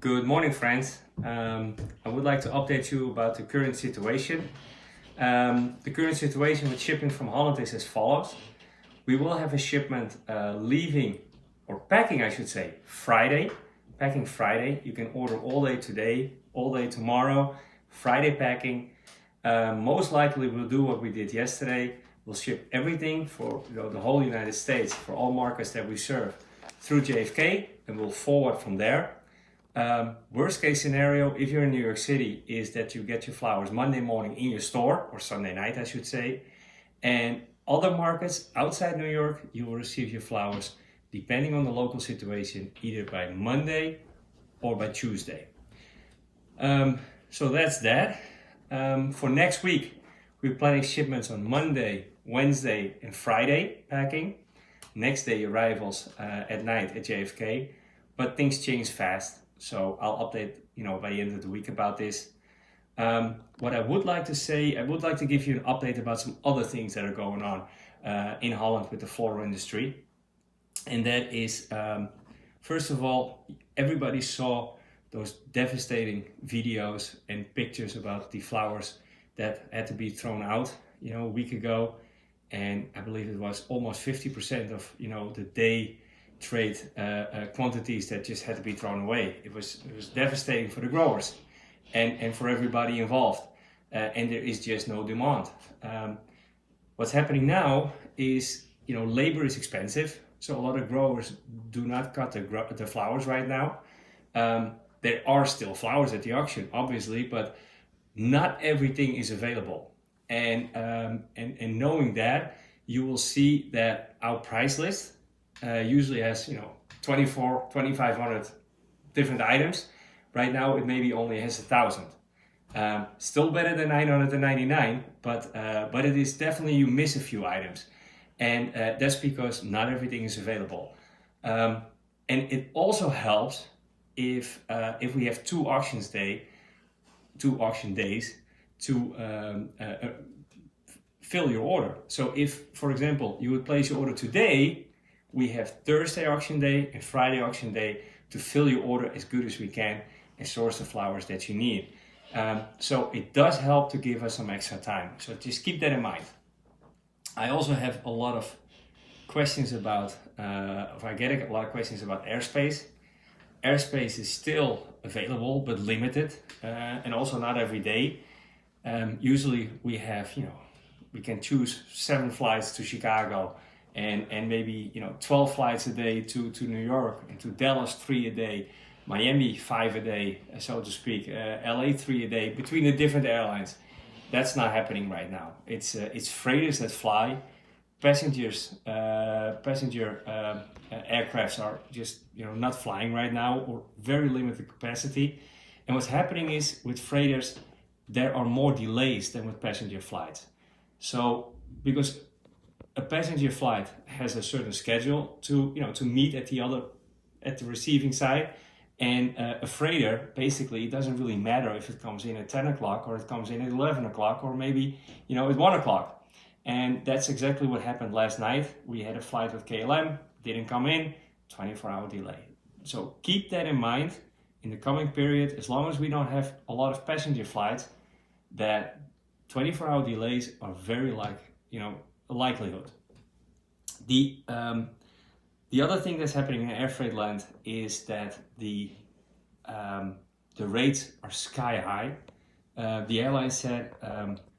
Good morning, friends. I would like to update you about the current situation. The current situation with shipping from Holland is as follows. We will have a shipment leaving, or packing I should say, Friday. Packing Friday. You can order all day today, all day tomorrow. Friday packing. Most likely we'll do what we did yesterday. We'll ship everything for the whole United States, for all markets that we serve, through JFK, and we'll forward from there. Worst case scenario, if you're in New York City, is that you get your flowers Monday morning in your store, or Sunday night I should say, and other markets outside New York, you will receive your flowers depending on the local situation, either by Monday or by Tuesday. So that's that. For next week, we're planning shipments on Monday, Wednesday and Friday packing. Next day arrivals at night at JFK, but things change fast. So I'll update, by the end of the week about this. What I would like to say, I would like to give you an update about some other things that are going on in Holland with the floral industry. And that is, first of all, everybody saw those devastating videos and pictures about the flowers that had to be thrown out, a week ago. And I believe it was almost 50% of, the day trade quantities that just had to be thrown away. It was devastating for the growers and for everybody involved. And there is just no demand. What's happening now is, labor is expensive. So a lot of growers do not cut the flowers right now. There are still flowers at the auction, obviously, but not everything is available. And knowing that, you will see that our price list usually has 2,500 different items. Right now it maybe only has 1,000. Still better than 999, but it is definitely, you miss a few items, and that's because not everything is available. And it also helps if we have two auction days to fill your order. So if, for example, you would place your order today, we have Thursday auction day and Friday auction day to fill your order as good as we can and source the flowers that you need. So it does help to give us some extra time. So just keep that in mind. I also have a lot of questions about, I get a lot of questions about airspace. Airspace is still available, but limited, and also not every day. Usually we have, we can choose 7 flights to Chicago, and maybe 12 flights a day to New York, and to Dallas 3 a day, Miami 5 a day, so to speak, LA 3 a day, between the different airlines. That's not happening right now. It's freighters that fly. Passenger aircrafts are just not flying right now, or very limited capacity. And what's happening is, with freighters, there are more delays than with passenger flights. So because a passenger flight has a certain schedule to meet at the receiving side, and a freighter, basically, it doesn't really matter if it comes in at 10 o'clock or it comes in at 11 o'clock or maybe at 1 o'clock. And that's exactly what happened last night. We had a flight with KLM, didn't come in, 24-hour delay. So keep that in mind in the coming period. As long as we don't have a lot of passenger flights, that 24-hour delays are very a likelihood. The other thing that's happening in air freight land is that the rates are sky high. The airline said,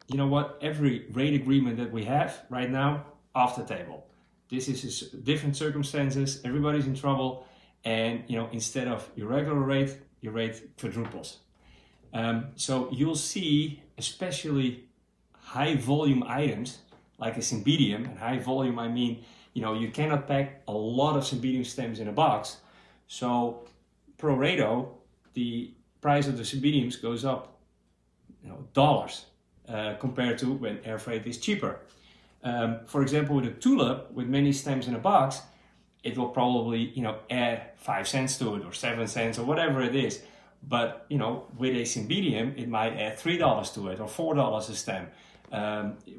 you know what, every rate agreement that we have right now, off the table. This is different circumstances, everybody's in trouble, and instead of your regular rate, your rate quadruples. So you'll see, especially high volume items like a cymbidium, and high volume I mean, you cannot pack a lot of cymbidium stems in a box. So pro rata, the price of the cymbidiums goes up, dollars, compared to when air freight is cheaper. For example, with a tulip with many stems in a box, it will probably, add 5 cents to it, or 7 cents, or whatever it is. But, with a cymbidium, it might add $3 to it, or $4 a stem,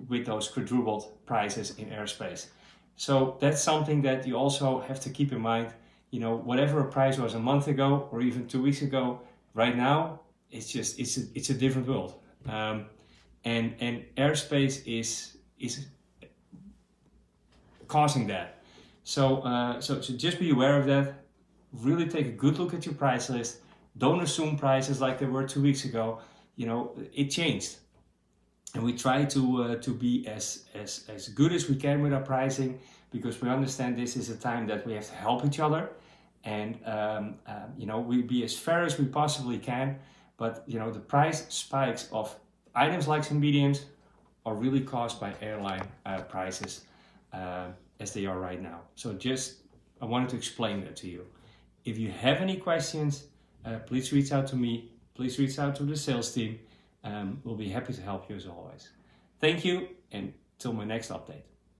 with those quadrupled prices in airspace. So that's something that you also have to keep in mind. you know, whatever a price was a month ago or even 2 weeks ago, right now it's a different world. And airspace is causing that. So just be aware of that. Really take a good look at your price list. Don't assume prices like they were 2 weeks ago. You know, it changed. And we try to be as good as we can with our pricing, because we understand this is a time that we have to help each other. And you know, we be as fair as we possibly can. But you know, the price spikes of items like and mediums are really caused by airline prices as they are right now. So I wanted to explain that to you. If you have any questions, please reach out to me. Please reach out to the sales team. We'll be happy to help you as always. Thank you, and till my next update.